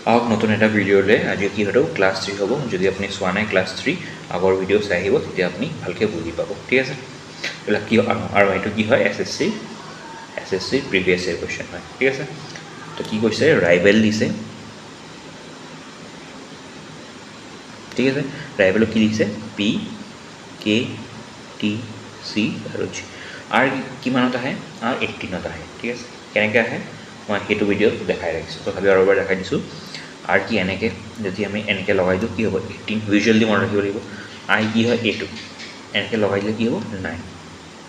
আহক নতুন এটা ভিডিঅ'লৈ আজি কি হ'ব ক্লাছ 3 হ'ব যদি আপুনি চোৱা নাই ক্লাছ 3 আগৰ ভিডিঅ' চাই আহিব তেতিয়া আপুনি ভালকৈ বুজি পাব ঠিক আছে এলা কি আৰু এইটো কি হয় এছএছচি প্ৰিভিয়াছ ইয়েৰ কোৱেশ্চন হয় ঠিক আছে তো কি কৈছে ৰাইভেল দিছে ঠিক আছে ৰাইভেল কি দিছে পি কে টি সি আৰু জি আর কিমানত আহে আর 18ত আহে ঠিক আছে কেনেকৈ আহে মই সেইটো ভিডিঅ'ত দেখাই ৰাখিছোঁ তথাপি আৰু এবাৰ দেখাই দিছোঁ আর কি এনেকৈ যদি আমি এনেকৈ লগাই দিওঁ কি হ'ব 18 ভিজুৱেলি মনত ৰাখিব লাগিব আই কি হয় এইটো এনেকৈ লগাই দিলে কি হ'ব 9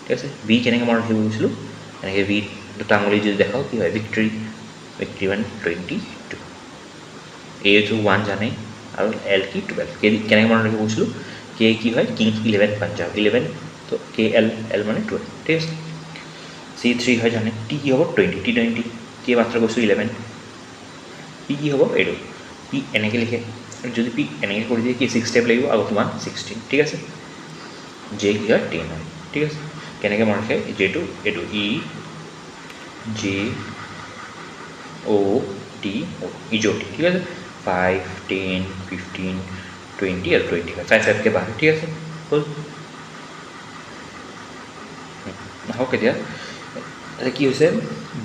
ঠিক আছে ভি কেনেকৈ মনত ৰাখিব গৈছিলোঁ এনেকৈ ভি দুটা আঙুলি যদি দেখাওঁ কি হয় ভিক্টৰী 22 এটো 1 জানে আৰু এল কি 12 কেনেকৈ মনত ৰাখিব গৈছিলোঁ কে কি হয় কিংছ 11 পাঞ্জাব 11 তো কে এল মানে 12 ঠিক আছে সি 3 হয় জানে টি কি হ'ব 20 টি 20 কে মাত্ৰ কৈছোঁ 11 পি কি হ'ব এইটো পি এনেকৈ লিখে যদি পি এনেকৈ কৰি দিয়ে কি 6 ষ্টেপ লাগিব আগত 1 16 ঠিক আছে জে কি হয় 10 হয় ঠিক আছে কেনেকৈ মনত ৰাখে জেটো এইটো ই জে অ' টি অ' ইজটি ঠিক আছে 5 10 15 20 আৰু 25 5কৈ বাঢ়ে ঠিক আছে হ'ল আহক এতিয়া কি হৈছে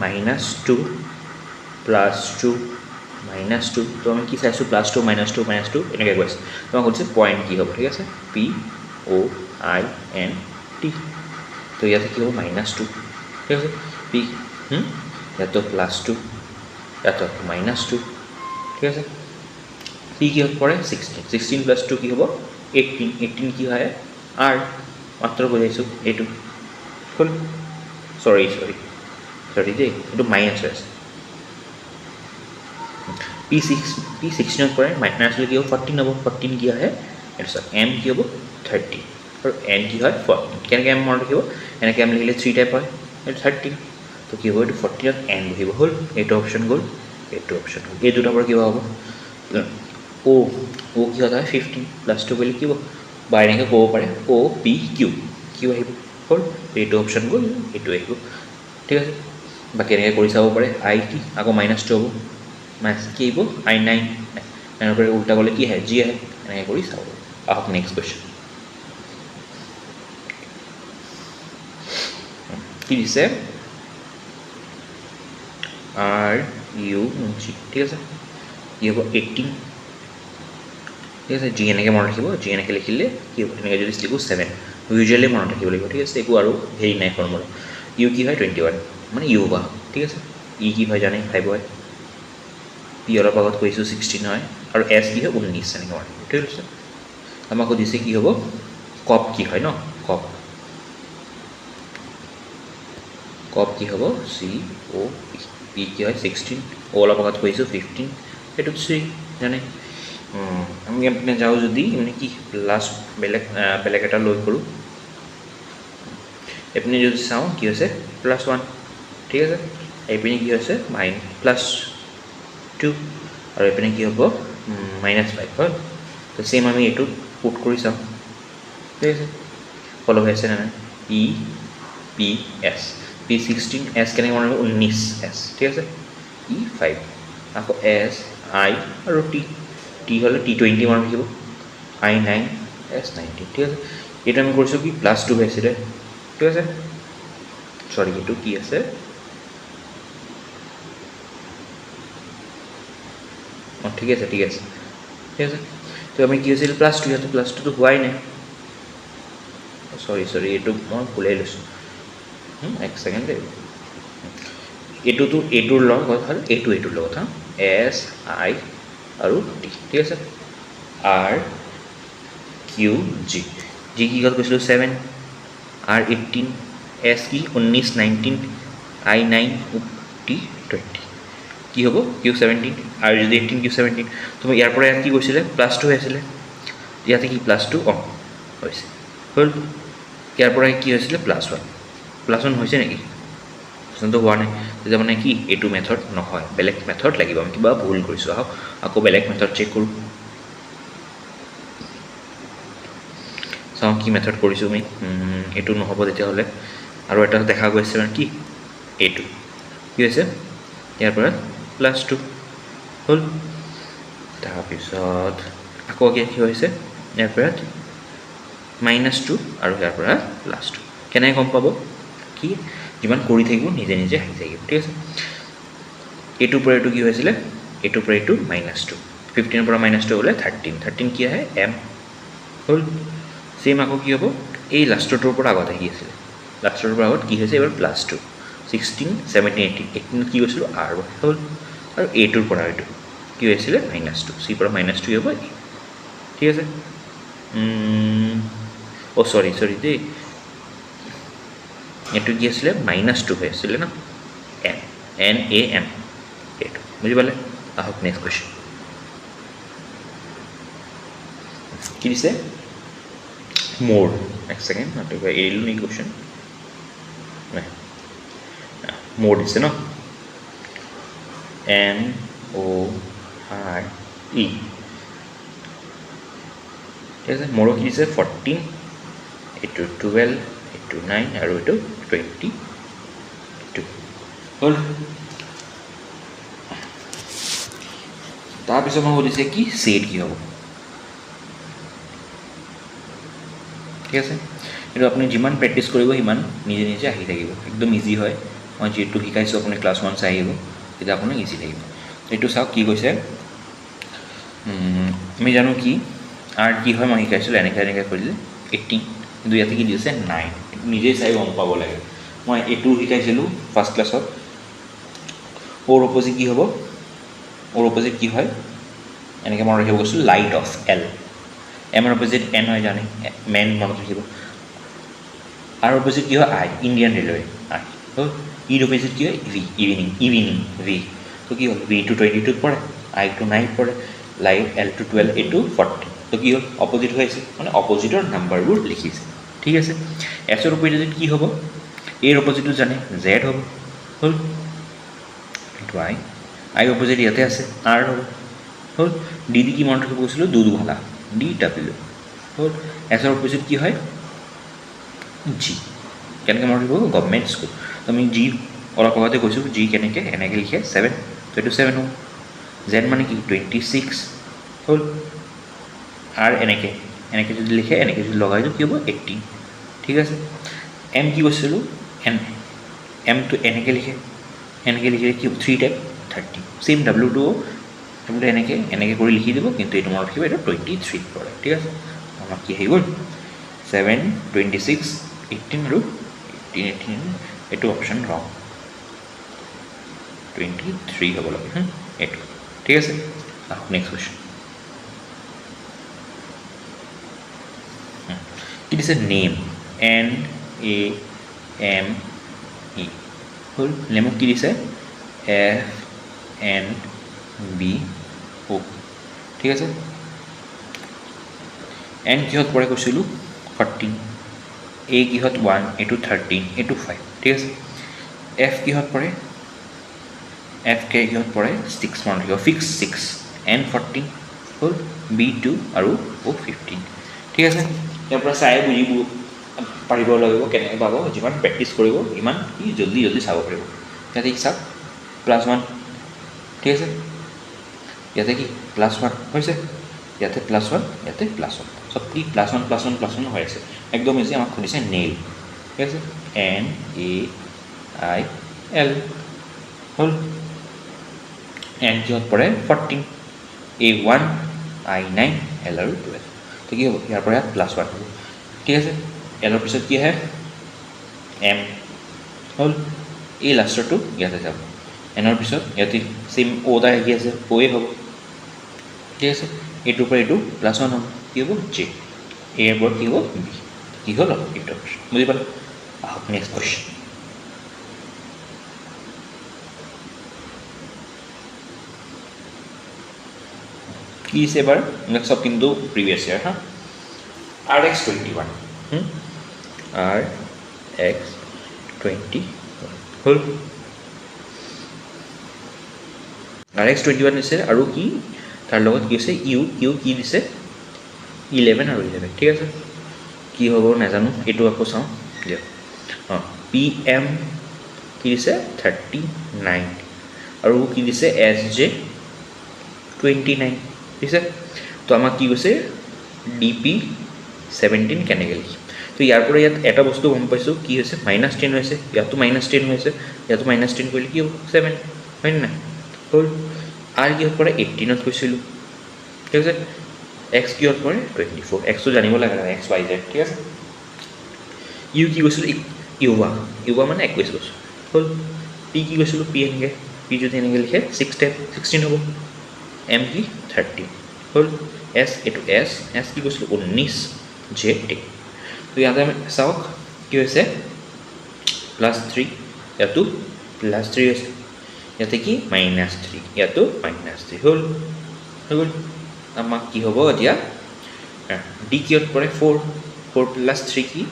-2 +2 -2 তো আমি কি চাইছোঁ +2 -2 এনেকৈ গৈছে তোমাক কৈছে পইণ্ট কি হ'ব ঠিক আছে পি অ' আই এন টি তো ইয়াতে কি হ'ব -2 ঠিক আছে পি ইয়াতো +2 ইয়াতো -2 ঠিক আছে পি কিহত পৰে 16 + 2 কি হ'ব 18 কি হয় আৰ মাত্ৰ বুজাইছোঁ এইটো হ'ল চৰি দেই এইটো মাইনাছ হৈ আছে পি 16ত পৰে মাইনাছ হ'লে কি হ'ব 14 হ'ব 14 কি আহে তাৰপিছত এম কি হ'ব 30 আৰু এন কি হয় 14 কেনেকৈ এম মনত ৰাখিব এনেকৈ এম লিখিলে 3 টাইপ হয় এইটো 13 তো কি হ'ব এইটো 14ত এন বহিব হ'ল এইটো অপশ্যন গ'ল এইটো অপশ্যন হ'ল এই দুটাৰ পৰা কিবা হ'ব অ' কিহত হয় 15 +2 বুলি কি হ'ব বা এনেকৈ ক'ব পাৰে অ' পি কিউ আহিব হ'ল এইটো অপশ্যন গ'ল এইটো আহিব ঠিক আছে বাকী এনেকৈ কৰি চাব পাৰে আই কি আকৌ -2 হ'ব মাইনাছ কি আহিব I9 এনেকৈ উল্টা গ'লে কি আহে জি আহে এনেকৈ কৰি চাব আহক নেক্সট কুৱেশ্যন কি দিছে আৰ ইউ জি ঠিক আছে কি হ'ব 18 ঠিক আছে জি এনেকৈ মনত ৰাখিব জি এনেকৈ লিখিলে কি হ'ব এনেকৈ যদি লিখোঁ 7 ভিজুৱেলি মনত ৰাখিব লাগিব ঠিক আছে একো আৰু হেৰি নাই ফৰ্মুলা ইউ কি হয় 21 মানে ইউ বা ঠিক আছে ই কি হয় জানে 5 হয় পি অলপ আগত কৈছোঁ 16 হয় আৰু এছ কি হয় 19 এনেকৈ মনত ৰাখিব ঠিক আছে আমাক সুধিছে কি হ'ব কপ কি হয় ন কপ কি হ'ব চি অ' পি কি হয় 16 অলপ আগত কৈছোঁ 15 এইটো 3 জানে আমি আপুনি যাওঁ যদি মানে কি লাষ্ট বেলেগ এটা লৈ কৰোঁ এইপিনে যদি চাওঁ কি হৈছে +1 ঠিক আছে এইপিনে কি হৈছে -2 আৰু এইপিনে কি হ'ব -5 হয় তো চেম আমি এইটো পুট কৰি চাওঁ ঠিক আছে ফ'ল' হৈ আছে নে নাই E P S P 16 S কেনেকৈ মনত ৰাখিব 19 এছ ঠিক আছে ই 5 আকৌ এছ আই আৰু টি হ'লে T20 মনত ৰাখিব I9 S19 ঠিক আছে এইটো আমি কৰিছোঁ কি +2 হৈছিলে ঠিক আছে চৰি এইটো কি আছে অঁ ঠিক আছে তো আমি কি হৈছিল +2 ইয়াতো +2টো হোৱাই নাই চৰি এইটো মই ভুলাই লৈছোঁ এক ছেকেণ্ড দেই এইটোতো এইটোৰ লগত হ'ল এইটোৰ লগত হা এছ আই আৰু টি ঠিক আছে আৰ কিউ জি কি হ'ল কৈছিলোঁ 7 আৰ 18 এছ কি 19 19 I9 টি 20 কি হ'ব কিউ 17 আৰু যদি 18 কিউ 17 তুমি ইয়াৰ পৰা ইয়াত কি কৈছিলে +2 হৈছিলে ইয়াতে কি +2 অঁ হৈছে হ'ল ইয়াৰ পৰা কি হৈছিলে +1 হৈছে নেকি প্ৰশ্নটো হোৱা নাই তেতিয়া মানে কি এইটো মেথড নহয় বেলেগ মেথড লাগিব আমি কিবা ভুল কৰিছোঁ আহক আকৌ বেলেগ মেথড চেক কৰোঁ চাওঁ কি মেথড কৰিছোঁ আমি এইটো নহ'ব তেতিয়াহ'লে আৰু এটা দেখা গৈছে মানে কি এইটো কি হৈছে ইয়াৰ পৰা +2 হ'ল তাৰপিছত আকৌ কি হৈছে ইয়াৰ পৰা -2 আৰু ইয়াৰ পৰা +2 কেনেকৈ গম পাব কি যিমান কৰি থাকিব নিজে নিজে আহি থাকিব ঠিক আছে এইটোৰ পৰা এইটো কি হৈছিলে এইটোৰ পৰা এইটো -2 15 পৰা -2 হ'লে 13 কি আহে m হ'ল সেম আকৌ কি হ'ব এই লাষ্টটোৰ পৰা আগত আহি আছিল লাষ্টটোৰ পৰা আগত কি হৈছে এবাৰ +2 16 17 18 কি হৈছিল r হ'ল আৰু এইটোৰ পৰা এইটো কি হৈছিলে -2 c পৰা -2 হ'ব ঠিক আছে ও সৰি দেই এইটো কি আছিলে -2 হৈ আছিলে না n a m এইটো বুজি পালে আহক নেক্সট কোৱেশ্চন কি দিছে মোৰ এক সেকেন্ড নতুবা এৰিলো নি কোৱেশ্চন নাই মোৰ দিছে ন m o r e ঠিক আছে মোৰো কি দিছে 14 এইটো 12 এইটো 9 আৰু এইটো 22 হ'ল তাৰপিছত মই সুধিছে কি সেট কি হ'ব ঠিক আছে কিন্তু আপুনি যিমান প্ৰেক্টিছ কৰিব সিমান নিজে নিজে আহি থাকিব একদম ইজি হয় মই যেটো শিকাইছো আপুনি ক্লাছ 1 চাই আহিব তেতিয়া আপোনাক ইজি লাগিব এইটো চাওক কি কৈছে আমি জানো কি আর কি হয় মই শিকাইছিল এনেকৈ কৰিলে 18 কিন্তু ইয়াতে কি দিছে 9 নিজে চাই গম পাব লাগে মই এইটো শিকাইছিলো ফাৰ্স্ট ক্লাছত ওৰ অপোজিট কি হ'ব ওৰ অপোজিট কি হয় এনেকৈ মই ৰাখিব গৈছিল লাইট অফ এল এম এৰ অপোজিট এন হয় জানে মেন মনত ৰাখিব আর অপোজিট কি হয় আই ইন্ডিয়ান রেলওয়ে আই তো ইর অপোজিট কি হয় ভি ইভিনিং ভি তো কি হল ভি টু 22 পড়ে আই টু 9 পড়ে লাইট এল টু 12 এ টু 40 তো কি হল অপোজিট হয়েছে মানে অপোজিটৰ নাম্বাৰবোৰ লিখিছে ঠিক আছে এস এর অপোজিট কি হ'ব এর অপোজিট জানে জেড হ'ব হল এইটো আই অপোজিট ইয়াতে আছে আর হ'ব হল ডি কি মনত ৰাখিব কৈছিলো দুধৱালা ডি ডাব্লিউ হল এস এৰ অপোজিট কি হয় জি কেনেকৈ মনত ৰাখিব গভৰ্ণমেণ্ট স্কুল তো আমি জি অলপ আগতে কৈছোঁ জি কেনেকৈ এনেকৈ লিখে 7 তো এইটো 7 হ'ব জেড মানে কি 26 হল আর এনেকৈ যদি লিখে এনেকৈ যদি লগাই দিওঁ কি হ'ব 18 ঠিক আছে এম কি কৈছিলো এম তো এনেকৈ লিখে লিখিলে কি 3 টাইপ 30 সেম ডাব্লিউটো আপুনি এনেকৈ কৰি লিখি দিব কিন্তু এইটো মনত ৰাখিব এইটো 23 পৰে ঠিক আছে আমাৰ কি হৈ গ'ল 7 26 18 আৰু 18 এইটো অপশ্যন ৰং 23 হ'ব লাগে এইটো ঠিক আছে নেক্সট কোৱেশ্চন কি দিছে name N A M E হল নেমক কি দিছে এফ এন বি ও ঠিক আছে এন কিহত পৰে কৈছিলোঁ 14 এ কিহত 1 এইটো 13 এইটো 5 ঠিক আছে এফ কিহত পৰে এফ কে কিহত পৰে 6 মান ৰাখিব ফিক্স 6 এন 14 হ'ল বি 2 আৰু ও 15 ঠিক আছে ইয়াৰ পৰা চাই বুজিব পাৰিব লাগিব কেনেকৈ পাব যিমান প্ৰেক্টিছ কৰিব ইমান কি জলদি চাব পাৰিব ইয়াতে চাওক +1 ঠিক আছে ইয়াতে কি +1 হৈছে ইয়াতে +1 ইয়াতে +1 সব কি +1 হৈ আছে একদম ইজি আমাক সুধিছে নেইল ঠিক আছে এন এ আই এল হ'ল এন কিহত পৰে 14 A1 I9 L আৰু 12 তো কি হ'ব ইয়াৰ পৰা +1 হ'ব ঠিক আছে এলৰ পিছত কি আহে এম হ'ল এই লাষ্টৰটো ইয়াতে যাব এনৰ পিছত ইয়াতে সেম ও এটা আহি আছে ওয়ে হ'ব ঠিক আছে এইটোৰ পৰা এইটো +1 হ'ব কি হ'ব জে এৰ পৰা কি হ'ব বি কি হ'ল এইটো বুজি পালে আহক নেক্সট কোৱেশ্চন কি আছে এবাৰ সব কিন্তু প্ৰিভিয়াছ ইয়াৰ হা RX21 RX21 হ'ল RX21 দিছে আৰু কি তাৰ লগত কি আছে ইউ কি দিছে 11 আৰু 11 ঠিক আছে কি হ'ব নাজানো এইটো আকৌ চাওঁ দিয়ক PM কি দিছে 39 আৰু কি দিছে SJ 29 ঠিক আছে তো আমাক কি কৈছে DP17 কেনেকৈ লিখিম তো ইয়াৰ পৰা ইয়াত এটা বস্তু গম পাইছোঁ কি হৈছে -10 হৈছে ইয়াতো -10 হৈছে ইয়াতো -10 কৰিলে কি হ'ব 7 হয় নাই হ'ল আৰু কি পৰা 18ত কৈছিলোঁ ঠিক আছে x কিহত পৰে 24 x তো জানিব লাগে x y z ঠিক আছে ইউ কি কৈছিলোঁ ইউৱা মানে 21 কৈছোঁ হ'ল p কি কৈছিলোঁ p এনেকৈ p যদি এনেকৈ লিখে 16 হ'ব m কি 30 হ'ল s এইটো s কি কৈছিলোঁ 19 j 10 তো ইয়াতে আমি চাওক কি হৈছে +3 ইয়াতো +3 হৈছে ইয়াতে কি -3 ইয়াতো -3 হ'ল হৈ গ'ল আমাক কি হ'ব এতিয়া d কিহত পৰে 4 + 3 কি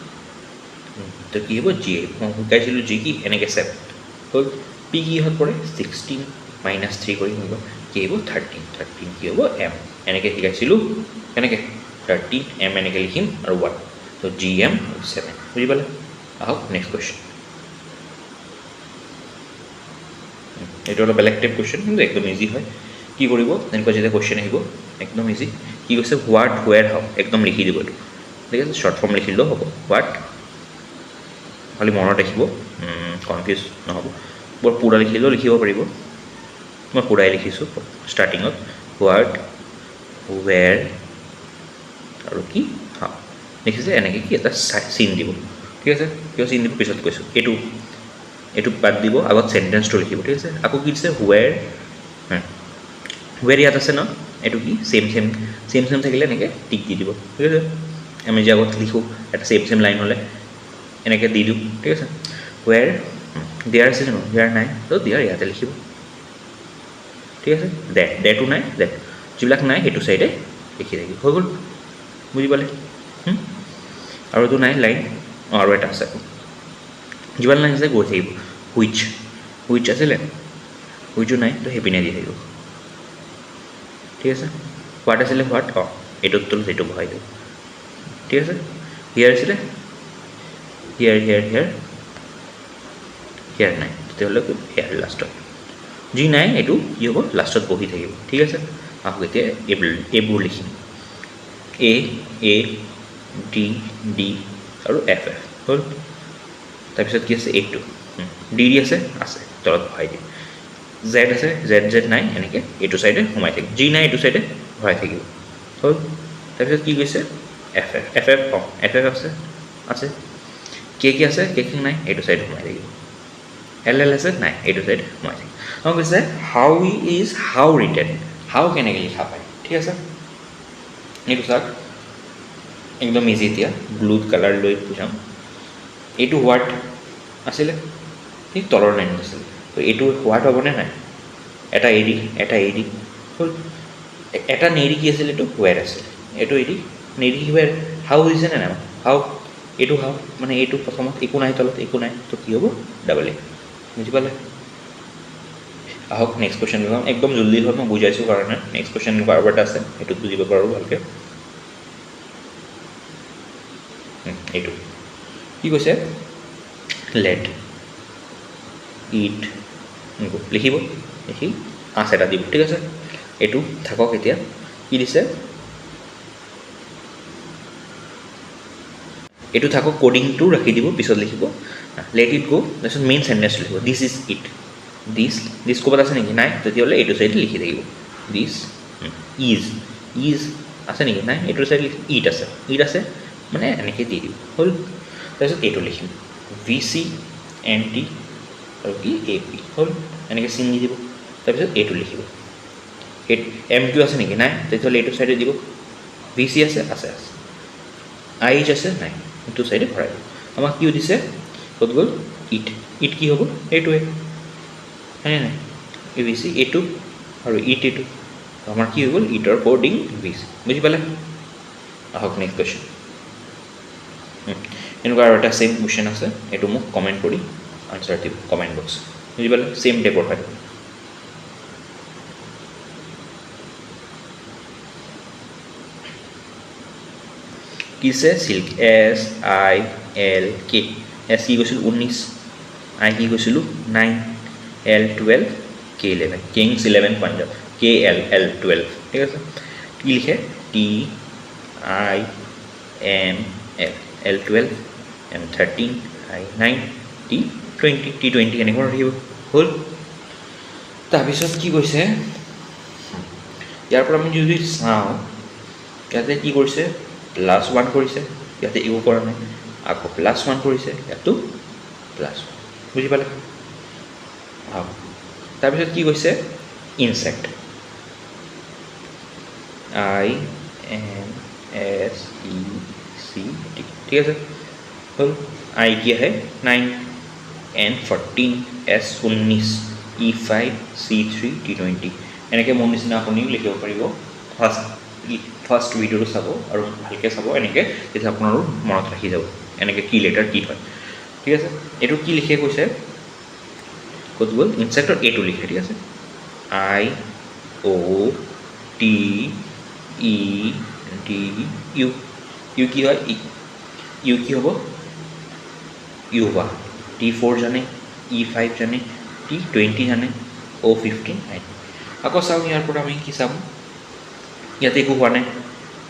তো কি হ'ব g মই শিকাইছিলোঁ g কি এনেকৈ 7 হ'ল p কিহত পৰে 16 -3 কৰি হ'ব কি হ'ব 13 কি হ'ব m এনেকৈ শিকাইছিলোঁ কেনেকৈ 13 m এনেকৈ লিখিম আৰু 1 তো gm 7 বুজি পালে আহক নেক্সট কুৱেশ্যন এইটো অলপ বেলেগ টাইপ কুৱেশ্যন কিন্তু একদম ইজি হয় কি কৰিব এনেকুৱা যেতিয়া কুৱেশ্যন আহিব একদম ইজি কি কৈছে হোৱাট হুৱেৰ হাউ একদম লিখি দিব এইটো ঠিক আছে শ্বৰ্ট ফৰ্ম লিখিলেও হ'ব হোৱাট খালি মনত ৰাখিব কনফিউজ নহ'ব বৰ পুৰা লিখিলেও লিখিব পাৰিব মই পুৰাই লিখিছোঁ ষ্টাৰ্টিঙত হোৱাট হুৱেৰ আৰু কি হাউ লিখিছে এনেকৈ কি এটা চিন দিব ঠিক আছে কিয় চিন দিব পিছত কৈছোঁ এইটো বাদ দিব আগত চেণ্টেঞ্চটো লিখিব ঠিক আছে আকৌ কি দিছে হুৱেৰ হুৱেৰ ইয়াত আছে ন এইটো কি চেম থাকিলে এনেকৈ টিক দি দিব ঠিক আছে আমি যে আগত লিখোঁ এটা চেম লাইন হ'লে এনেকৈ দি দিওঁ ঠিক আছে হুৱেৰ দেয়াৰ আছে জানো দেয়াৰ নাই তো দেয়াৰ ইয়াতে লিখিব ঠিক আছে দেটো নাই যিবিলাক নাই সেইটো চাইডে লিখি থাকিব হৈ গ'ল বুজি পালে আৰু এইটো নাই লাইন আৰু এটা আছে যিমান লাইন আছে গৈ থাকিব হুইচ আছিলে হুইচো নাই তো সেইপিনে দি থাকিব ঠিক আছে হোৱাট আছিলে হোৱাট এইটোত তলত সেইটো বহাই দিওঁ ঠিক আছে হিয়াৰ আছিলে হিয়াৰ নাই তেতিয়াহ'লে হিয়াৰ লাষ্টত যি নাই এইটো কি হ'ব লাষ্টত বহি থাকিব ঠিক আছে আহক এতিয়া এইবোৰ লিখিম A D আৰু F হ'ল তাৰপিছত কি আছে এইটো D আছে তলত ভৰাই দিম Z আছে Z নাই এনেকৈ এইটো চাইডে সোমাই থাকিব যি নাই এইটো চাইডে ভৰাই থাকিব হ'ল তাৰপিছত কি কৈছে FF আছে K আছে K নাই এইটো চাইডে সোমাই থাকিব LL আছে নাই এইটো চাইডে সোমাই থাকিব আৰু কৈছে হাউ ৰিটেন হাউ কেনেকৈ লিখা পায় ঠিক আছে এইটো চাওক একদম ইজি এতিয়া ব্লু কালাৰ লৈ বুজাম এইটো হোৱাট আছিলে ঠিক তলৰ লাইন আছিলে তো এইটো হোৱাট হ'বনে নাই এটা এডি হ'ল এটা নেৰি কি আছিলে এইটো হুৱেৰ আছিলে এইটো এডি নেৰি হুৱেৰ হাউ হৈছেনে নাই হাউ এইটো হাউ মানে এইটো প্ৰথমত একো নাই তলত একো নাই তো কি হ'ব ডাবল এ বুজি পালে আহক নেক্সট কুৱেশ্যন ল'ম একদম জল্দি হ'ল মই বুজাইছোঁ কাৰণে নেক্সট কুৱেশ্যন বাৰবাৰ এটা আছে সেইটোত বুজিব পাৰোঁ ভালকৈ এইটো কি কৈছে লেট ইট লিখিব লিখি এটা দিব ঠিক আছে এইটো থাকক এতিয়া কি দিছে এইটো থাকক কোডিংটো ৰাখি দিব পিছত লিখিব লেট ইট গো তাৰপিছত মেইন চেণ্টেঞ্চ লিখিব দিছ ইজ ইট দিছ ক'ৰবাত আছে নেকি নাই তেতিয়াহ'লে এইটো চাইডে লিখি থাকিব দিছ ইজ আছে নেকি নাই এইটো চাইডে ইট আছে মানে এনেকৈ দি দিব হ'ল তাৰপিছত এইটো লিখিম VCNT আৰু কি AP হ'ল এনেকৈ চিন দি দিব তাৰপিছত এইটো লিখিব MQ আছে নেকি নাই তেতিয়াহ'লে এইটো চাইডে দিব VC আছে IH আছে নাই এইটো চাইডে ভৰাই দিব আমাক কি দিছে ক'ত গ'ল ইট কি হ'ব এইটোৱে হয়নে নাই VC এইটো আৰু এইটো আমাৰ কি হৈ গ'ল ইটৰ কোডিং VC বুজি পালে আহক নেক্সট কুৱেশ্যন এনেকুৱা আৰু এটা ছেইম কুৱেশ্যন আছে এইটো মোক কমেণ্ট কৰি আনচাৰ দিব কমেণ্ট বক্স বুজি পালে ছেইম টাইপৰ হয় কিছে চিল্ক SILK S কি কৈছিলোঁ 19 I কি কৈছিলোঁ 9 L 12 K 11 Kings 11 Punjab KL 12 ঠিক আছে কি লিখে T I M L L12 M13 I9 T20 T20 এনেকুৱা ৰাখিব হ'ল তাৰপিছত কি কৈছে ইয়াৰ পৰা আমি যদি চাওঁ ইয়াতে কি কৰিছে +1 কৰিছে ইয়াতে একো কৰা নাই আকৌ +1 কৰিছে ইয়াতো +1 বুজি পালে তাৰপিছত কি কৈছে ইনসেক্ট INSECT ঠিক আছে হ'ল I কি আহে 9 N14 S19 E5 C3 T20 এনেকৈ মোৰ নিচিনা আপুনি লিখিব পাৰিব ফাৰ্ষ্ট ভিডিঅ'টো চাব আৰু ভালকৈ চাব এনেকৈ তেতিয়া আপোনাৰো মনত ৰাখি যাব এনেকৈ কি লেটাৰ কি হয় ঠিক আছে এইটো কি লিখে কৈছে ক'ত গ'ল ইনসেক্টৰ এটো লিখে ঠিক আছে IOTEDU ইউ কি হয় ইউ কি হ'ব ইউভা T4 জানে E5 জানে T20 জানে O15 নাই আকৌ চাওঁ ইয়াৰ পৰা আমি কি চাম ইয়াতে একো হোৱা নাই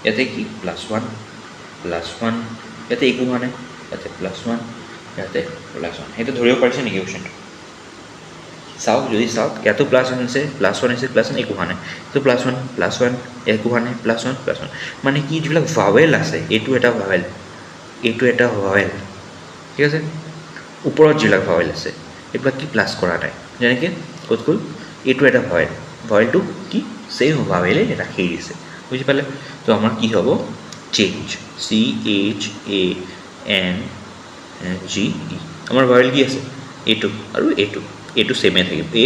ইয়াতে কি +1 ইয়াতে একো হোৱা নাই ইয়াতে +1 ইয়াতে +1 সেইটো ধৰিব পাৰিছে নেকি কুৱেশ্যনটো চাওক যদি চাওক ইয়াতো +1 আছে +1 একো হোৱা নাই তো +1 একো হোৱা নাই +1 মানে কি যিবিলাক ভাৱেল আছে এইটো এটা ভাৱেল ঠিক আছে ওপৰত যিবিলাক ভাৱেল আছে এইবিলাক কি প্লাছ কৰা নাই যেনেকৈ ক'ত গ'ল এইটো এটা ভাৱেলটো কি চেম ভাৱেলে ৰাখি দিছে বুজি পালে তো আমাৰ কি হ'ব চেঞ্জ CHANGE আমাৰ ভাৱেল কি আছে এইটো আৰু এইটো চেমে থাকিব A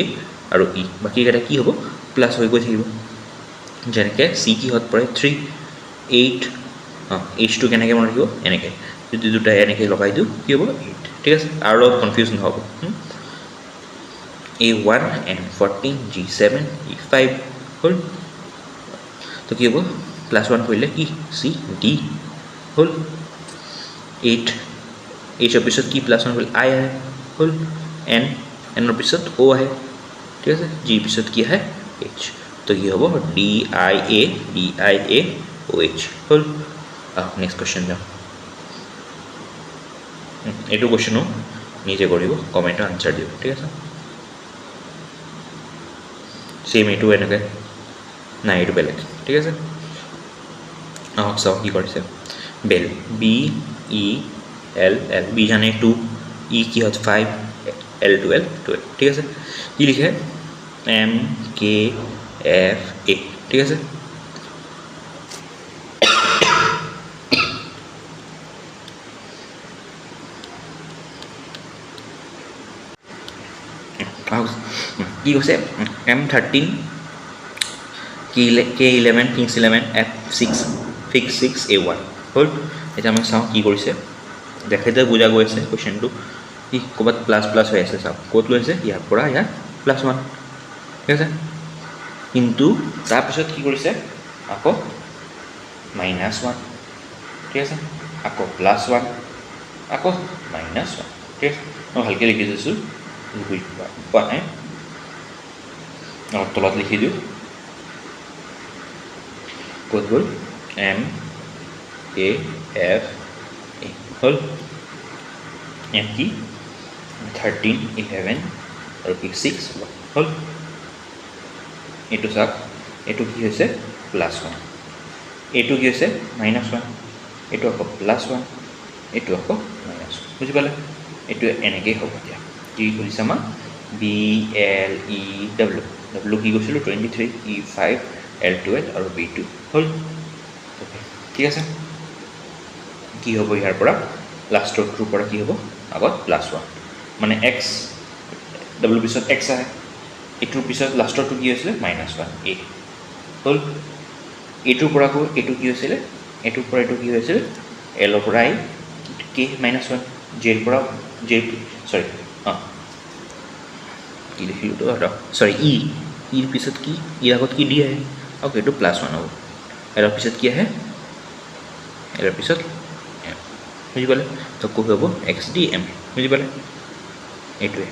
আৰু E বাকী কেইটা কি হ'ব প্লাছ হৈ গৈ থাকিব যেনেকৈ C কিহত পৰে 3 8 H2 কেনেকৈ মন ৰাখিব এনেকৈ যদি দুটা এনেকৈ লগাই দিওঁ কি হ'ব 8 ঠিক আছে আৰু অলপ কনফিউজ নহ'ব A1 N14 G7 E5 হ'ল তো কি হ'ব +1 কৰিলে কি C D হ'ল 8 Hৰ পিছত কি +1 হ'ল I আহে হ'ল Nৰ পিছত O আহে ঠিক আছে G পিছত কি আহে H তো কি হ'ব DIAOH হ'ল নেক্সট কুৱেশ্যন যাওঁ এইটো কুৱেশ্যনো নিজে কৰিব কমেণ্টত আনচাৰ দিব ঠিক আছে সেম এইটো এনেকৈ নাই এইটো বেলেগ ঠিক আছে আহক চাওক কি কৰিছে বেল BELL B জানে 2 E কিহত 5 L12 ঠিক আছে কি লিখে MKFA ঠিক আছে কি কৈছে M13 K11 Kings 11 F6 A1 হ'ল এতিয়া আমি চাওঁ কি কৰিছে দেখাইতে বুজা গৈ আছে কুৱেশ্যনটো কি ক'ৰবাত প্লাছ হৈ আছে চাওক ক'ত লৈ আছে ইয়াৰ পৰা ইয়াত +1 ঠিক আছে কিন্তু তাৰপিছত কি কৰিছে আকৌ -1 ঠিক আছে আকৌ +1 আকৌ -1 ঠিক আছে মই ভালকৈ লিখি দিছোঁ পোৱা নাই তলত লিখি দিওঁ ক'ত গ'ল MKFA হ'ল M কি 13 11 আৰু কি 6 হ'ল এইটো চাওক এইটো কি হৈছে +1 এইটো কি হৈছে -1 এইটো আকৌ +1 এইটো আকৌ -1 বুজি পালে এইটো এনেকৈ হ'ব এতিয়া কি কৰিছে আমাৰ BLEW কি কৈছিলোঁ 23 E5 L12 আৰু B2 হ'ল ঠিক আছে কি হ'ব ইয়াৰ পৰা লাষ্টৰটোৰ পৰা কি হ'ব আগত +1 মানে X W পিছত X আহে এইটোৰ পিছত লাষ্টৰটো কি হৈছিলে -1 A হ'ল এইটোৰ পৰা আকৌ এইটো কি হৈছিলে এইটোৰ পৰা এইটো কি হৈছিলে Lৰ পৰা I K -1 Jৰ পৰা চৰি কি লিখিলোঁ তো চৰি ইৰ পিছত কি ইৰ আগত কি D আহে আৰু এইটো +1 হ'ব এলৰ পিছত কি আহে এলৰ পিছত M বুজি পালে তো কি হ'ব XDM বুজি পালে এইটোৱে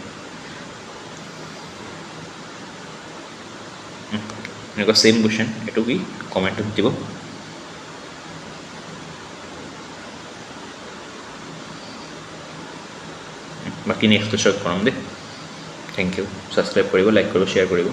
এনেকুৱা সেম কোৱেশ্চন এটো কি কমেন্টত দিব বাকি নেক্সট সব কৰাম দে থ্যাংক ইউ সাবস্ক্ৰাইব কৰিব লাইক কৰিব শেয়াৰ কৰিব